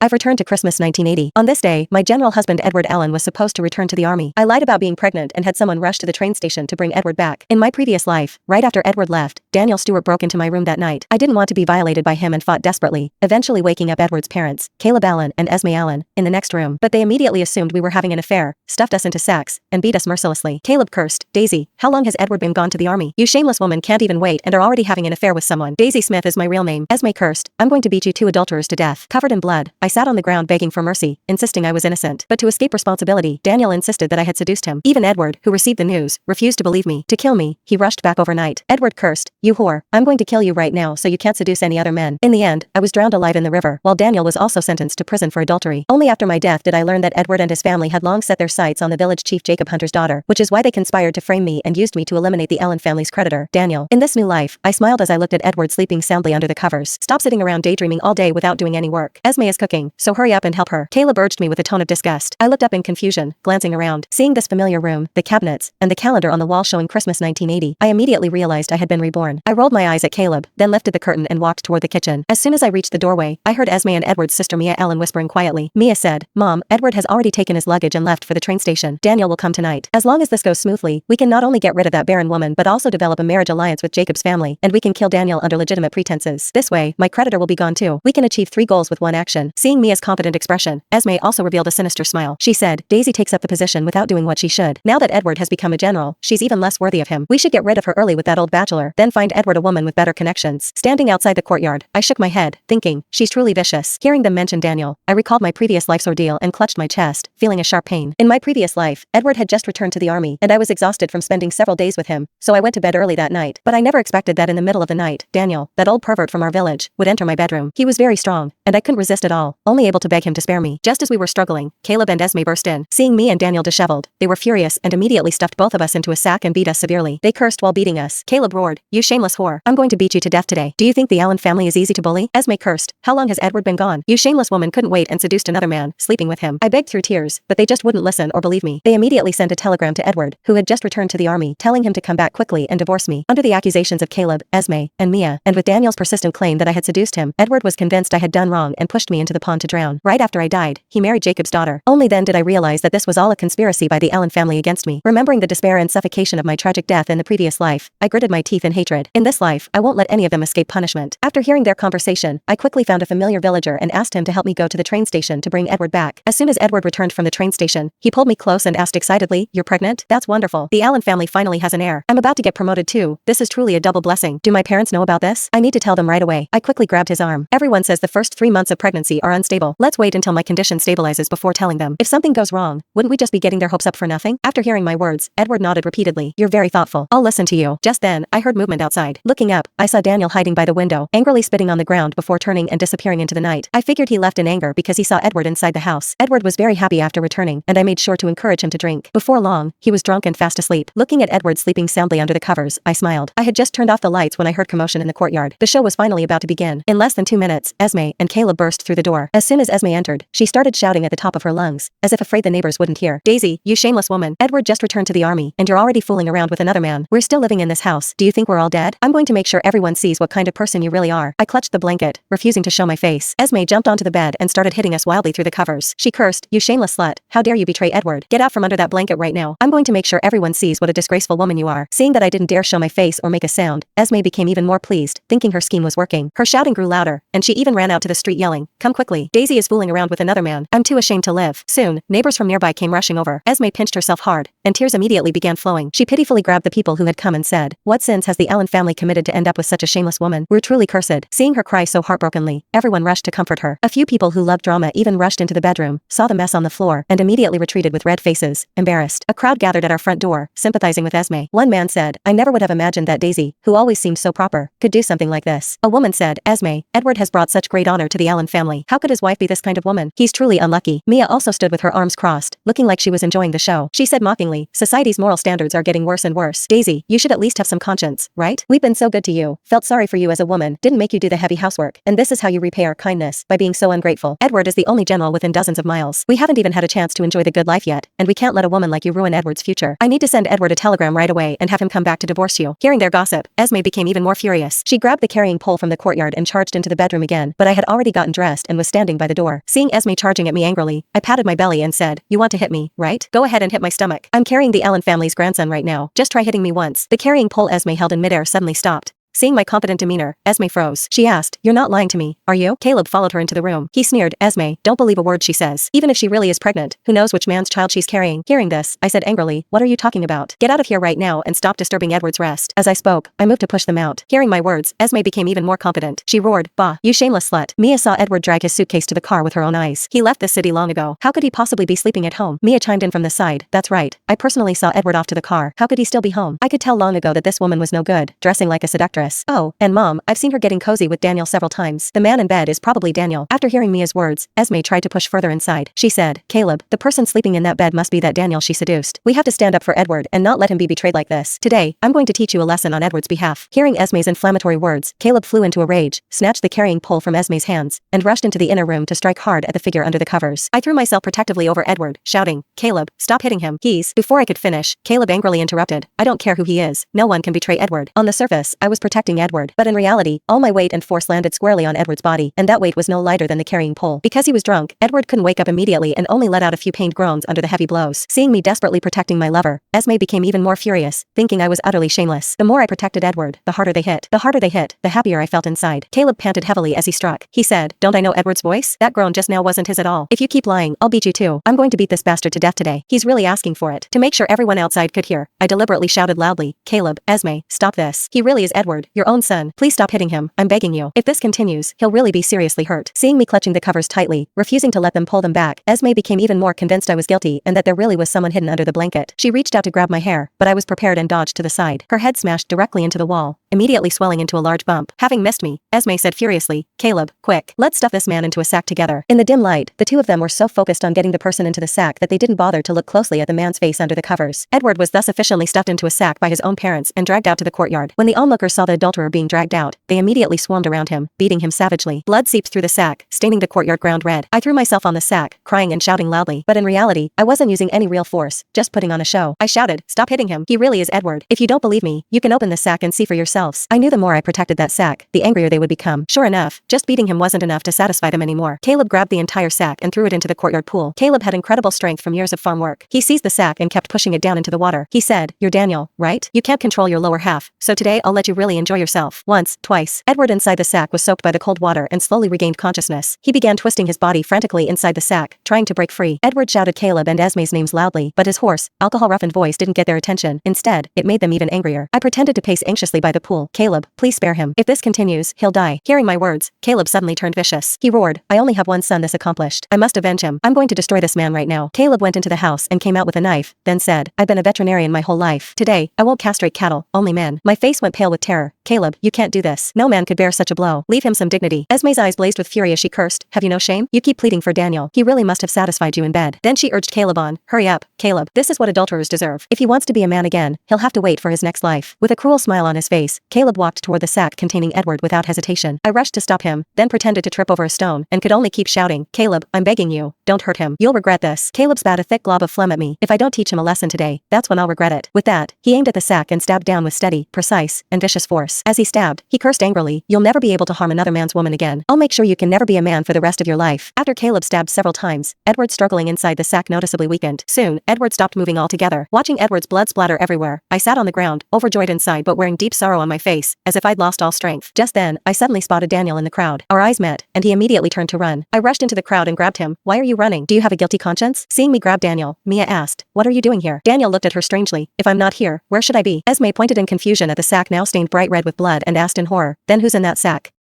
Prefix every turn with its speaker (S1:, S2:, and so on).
S1: I've returned to Christmas 1980. On this day, my general husband Edward Allan was supposed to return to the army. I lied about being pregnant and had someone rush to the train station to bring Edward back. In my previous life, right after Edward left, Stewart broke into my room that night. I didn't want to be violated by him and fought desperately, eventually waking up Edward's parents, Allan and Esme Allan, in the next room. But they immediately assumed we were having an affair, stuffed us into sacks, and beat us mercilessly. Caleb cursed, "Daisy, how long has Edward been gone to the army? You shameless woman can't even wait and are already having an affair with someone." Daisy Smith is my real name. Esme cursed, "I'm going to beat you two adulterers to death." Covered in blood, I sat on the ground begging for mercy, insisting I was innocent. But to escape responsibility, Daniel insisted that I had seduced him. Even Edward, who received the news, refused to believe me. To kill me, he rushed back overnight. Edward cursed, "You whore, I'm going to kill you right now so you can't seduce any other men." In the end, I was drowned alive in the river, while Daniel was also sentenced to prison for adultery. Only after my death did I learn that Edward and his family had long set their sights on the village chief Jacob Hunter's daughter, which is why they conspired to frame me and used me to eliminate the Allan family's creditor, Daniel. In this new life, I smiled as I looked at Edward sleeping soundly under the covers. "Stop sitting around daydreaming all day without doing any work. Esme is cooking, so hurry up and help her." Caleb urged me with a tone of disgust. I looked up in confusion, glancing around. Seeing this familiar room, the cabinets, and the calendar on the wall showing Christmas 1980, I immediately realized I had been reborn. I rolled my eyes at Caleb, then lifted the curtain and walked toward the kitchen. As soon as I reached the doorway, I heard Esme and Edward's sister Mia Allan whispering quietly. Mia said, "Mom, Edward has already taken his luggage and left for the train station. Daniel will come tonight. As long as this goes smoothly, we can not only get rid of that barren woman but also develop a marriage alliance with Jacob's family, and we can kill Daniel under legitimate pretenses. This way, my creditor will be gone too. We can achieve 3 goals with one action." Seeing Mia's confident expression, Esme also revealed a sinister smile. She said, "Daisy takes up the position without doing what she should. Now that Edward has become a general, she's even less worthy of him. We should get rid of her early with that old bachelor, then find Edward a woman with better connections." Standing outside the courtyard, I shook my head, thinking, she's truly vicious. Hearing them mention Daniel, I recalled my previous life's ordeal and clutched my chest, feeling a sharp pain. In my previous life, Edward had just returned to the army, and I was exhausted from spending several days with him, so I went to bed early that night. But I never expected that in the middle of the night, Daniel, that old pervert from our village, would enter my bedroom. He was very strong, and I couldn't resist at all, only able to beg him to spare me. Just as we were struggling, Caleb and Esme burst in. Seeing me and Daniel disheveled, they were furious and immediately stuffed both of us into a sack and beat us severely. They cursed while beating us. Caleb roared, "You shameless whore, I'm going to beat you to death today. Do you think the Allan family is easy to bully?" Esme cursed, "How long has Edward been gone? You shameless woman couldn't wait and seduced another man, sleeping with him." I begged through tears, but they just wouldn't listen or believe me. They immediately sent a telegram to Edward, who had just returned to the army, telling him to come back quickly and divorce me. Under the accusations of Caleb, Esme, and Mia, and with Daniel's persistent claim that I had seduced him, Edward was convinced I had done wrong and pushed me into the pond to drown. Right after I died, he married Jacob's daughter. Only then did I realize that this was all a conspiracy by the Allan family against me. Remembering the despair and suffocation of my tragic death in the previous life, I gritted my teeth in hatred. In this life, I won't let any of them escape punishment. After hearing their conversation, I quickly found a familiar villager and asked him to help me go to the train station to bring Edward back. As soon as Edward returned from the train station, he pulled me close and asked excitedly, "You're pregnant? That's wonderful. The Allan family finally has an heir. I'm about to get promoted too. This is truly a double blessing. Do my parents know about this? I need to tell them right away." I quickly grabbed his arm. "Everyone says the first 3 months of pregnancy are unstable. Let's wait until my condition stabilizes before telling them. If something goes wrong, wouldn't we just be getting their hopes up for nothing?" After hearing my words, Edward nodded repeatedly. "You're very thoughtful. I'll listen to you." Just then, I heard movement outside. Looking up, I saw Daniel hiding by the window, angrily spitting on the ground before turning and disappearing into the night. I figured he left in anger because he saw Edward inside the house. Edward was very happy after returning, and I made sure to encourage him to drink. Before long, he was drunk and fast asleep. Looking at Edward sleeping soundly under the covers, I smiled. I had just turned off the lights when I heard commotion in the courtyard. The show was finally about to begin. In less than 2 minutes, Esme and Caleb burst through the door. As soon as Esme entered, she started shouting at the top of her lungs, as if afraid the neighbors wouldn't hear. "Daisy, you shameless woman. Edward just returned to the army, and you're already fooling around with another man. We're still living in this house. Do you think we're all dead? I'm going to make sure everyone sees what kind of person you really are." I clutched the blanket, refusing to show my face. Esme jumped onto the bed and started hitting us wildly through the covers. She cursed, "You shameless slut. How dare you betray Edward? Get out from under that blanket right now. I'm going to make sure everyone sees what a disgraceful woman you are." Seeing that I didn't dare show my face or make a sound, Esme became even more pleased, thinking her scheme was working. Her shouting grew louder, and she even ran out to the street yelling, "Come quickly. Daisy is fooling around with another man. I'm too ashamed to live." Soon, neighbors from nearby came rushing over. Esme pinched herself hard, and tears immediately began flowing. She pitifully grabbed the people who had come and said, "What sins has the Allan family committed to end up with such a shameless woman? We're truly cursed." Seeing her cry so heartbrokenly, everyone rushed to comfort her. A few people who loved drama even rushed into the bedroom, saw the mess on the floor, and immediately retreated with red faces, embarrassed. A crowd gathered at our front door, sympathizing with Esme. One man said, "I never would have imagined that Daisy, who always seemed so proper, could do something like this." A woman said, "Esme, Edward has brought such great honor to the Allan family. How could his wife be this kind of woman? He's truly unlucky." Mia also stood with her arms crossed, looking like she was enjoying the show. She said mockingly, "Society's moral standards are getting worse and worse. Daisy, you should at least have some conscience, right? We've been so good to you, felt sorry for you as a woman, didn't make you do the heavy housework, and this is how you repay our kindness, by being so ungrateful. Edward is the only general within dozens of miles. We haven't even had a chance to enjoy the good life yet, and we can't let a woman like you ruin Edward's future. I need to send Edward a telegram right away and have him come back to divorce you." Hearing their gossip, Esme became even more furious. She grabbed the carrying pole from the courtyard and charged into the bedroom again, but I had already gotten dressed and was standing standing by the door. Seeing Esme charging at me angrily, I patted my belly and said, "You want to hit me, right? Go ahead and hit my stomach. I'm carrying the Allan family's grandson right now. Just try hitting me once." The carrying pole Esme held in midair suddenly stopped. Seeing my confident demeanor, Esme froze. She asked, "You're not lying to me, are you?" Caleb followed her into the room. He sneered, "Esme, don't believe a word she says. Even if she really is pregnant, who knows which man's child she's carrying." Hearing this, I said angrily, "What are you talking about? Get out of here right now and stop disturbing Edward's rest." As I spoke, I moved to push them out. Hearing my words, Esme became even more confident. She roared, "Bah, you shameless slut." Mia saw Edward drag his suitcase to the car with her own eyes. He left the city long ago. How could he possibly be sleeping at home? Mia chimed in from the side. That's right. I personally saw Edward off to the car. How could he still be home? I could tell long ago that this woman was no good, dressing like a seductress. Oh, and Mom, I've seen her getting cozy with Daniel several times. The man in bed is probably Daniel. After hearing Mia's words, Esme tried to push further inside. She said, "Caleb, the person sleeping in that bed must be that Daniel she seduced. We have to stand up for Edward and not let him be betrayed like this. Today, I'm going to teach you a lesson on Edward's behalf." Hearing Esme's inflammatory words, Caleb flew into a rage, snatched the carrying pole from Esme's hands, and rushed into the inner room to strike hard at the figure under the covers. I threw myself protectively over Edward, shouting, "Caleb, stop hitting him. He's—" Before I could finish, Caleb angrily interrupted, "I don't care who he is. No one can betray Edward." On the surface, I was protecting Edward, but in reality, all my weight and force landed squarely on Edward's body, and that weight was no lighter than the carrying pole. Because he was drunk, Edward couldn't wake up immediately and only let out a few pained groans under the heavy blows. Seeing me desperately protecting my lover, Esme became even more furious, thinking I was utterly shameless. The more I protected Edward, the harder they hit. The harder they hit, the happier I felt inside. Caleb panted heavily as he struck. He said, "Don't I know Edward's voice? That groan just now wasn't his at all. If you keep lying, I'll beat you too. I'm going to beat this bastard to death today. He's really asking for it." To make sure everyone outside could hear, I deliberately shouted loudly, "Caleb, Esme, stop this. He really is Edward, your own son. Please stop hitting him. I'm begging you. If this continues, he'll really be seriously hurt." Seeing me clutching the covers tightly, refusing to let them pull them back, Esme became even more convinced I was guilty and that there really was someone hidden under the blanket. She reached out to grab my hair, but I was prepared and dodged to the side. Her head smashed directly into the wall, immediately swelling into a large bump. Having missed me, Esme said furiously, "Caleb, quick, let's stuff this man into a sack together." In the dim light, the two of them were so focused on getting the person into the sack that they didn't bother to look closely at the man's face under the covers. Edward was thus efficiently stuffed into a sack by his own parents and dragged out to the courtyard. When the onlookers saw the adulterer being dragged out, they immediately swarmed around him, beating him savagely. Blood seeped through the sack, staining the courtyard ground red. I threw myself on the sack, crying and shouting loudly, but in reality, I wasn't using any real force, just putting on a show. I shouted, "Stop hitting him. He really is Edward. If you don't believe me, you can open the sack and see for yourselves." I knew the more I protected that sack, the angrier they would become. Sure enough, just beating him wasn't enough to satisfy them anymore. Caleb grabbed the entire sack and threw it into the courtyard pool. Caleb had incredible strength from years of farm work. He seized the sack and kept pushing it down into the water. He said, "You're Daniel, right? You can't control your lower half, so today I'll let you really enjoy yourself." Once, twice. Edward inside the sack was soaked by the cold water and slowly regained consciousness. He began twisting his body frantically inside the sack, trying to break free. Edward shouted Caleb and Esme's names loudly, but his hoarse, alcohol-roughened voice didn't get their attention. Instead, it made them even angrier. I pretended to pace anxiously by the pool. "Caleb, please spare him. If this continues, he'll die." Hearing my words, Caleb suddenly turned vicious. He roared, "I only have one son this accomplished. I must avenge him. I'm going to destroy this man right now." Caleb went into the house and came out with a knife, then said, "I've been a veterinarian my whole life. Today, I won't castrate cattle, only men." My face went pale with terror. "Caleb, you can't do this. No man could bear such a blow. Leave him some dignity." Esme's eyes blazed with fury as she cursed, "Have you no shame? You keep pleading for Daniel. He really must have satisfied you in bed." Then she urged Caleb on, "Hurry up, Caleb. This is what adulterers deserve. If he wants to be a man again, he'll have to wait for his next life." With a cruel smile on his face, Caleb walked toward the sack containing Edward without hesitation. I rushed to stop him, then pretended to trip over a stone, and could only keep shouting, "Caleb, I'm begging you, don't hurt him. You'll regret this." Caleb spat a thick glob of phlegm at me. "If I don't teach him a lesson today, that's when I'll regret it." With that, he aimed at the sack and stabbed down with steady, precise, and vicious force. As he stabbed, he cursed angrily, "You'll never be able to harm another man's woman again. I'll make sure you can never be a man for the rest of your life." After Caleb stabbed several times, Edward struggling inside the sack noticeably weakened. Soon, Edward stopped moving altogether. Watching Edward's blood splatter everywhere, I sat on the ground, overjoyed inside but wearing deep sorrow on my face, as if I'd lost all strength. Just then, I suddenly spotted Daniel in the crowd. Our eyes met, and he immediately turned to run. I rushed into the crowd and grabbed him. "Why are you running? Do you have a guilty conscience?" Seeing me grab Daniel, Mia asked, "What are you doing here?" Daniel looked at her strangely. "If I'm not here, where should I be?" Esme pointed in confusion at the sack now stained bright red with blood and asked in horror, "Then who's in that sack?"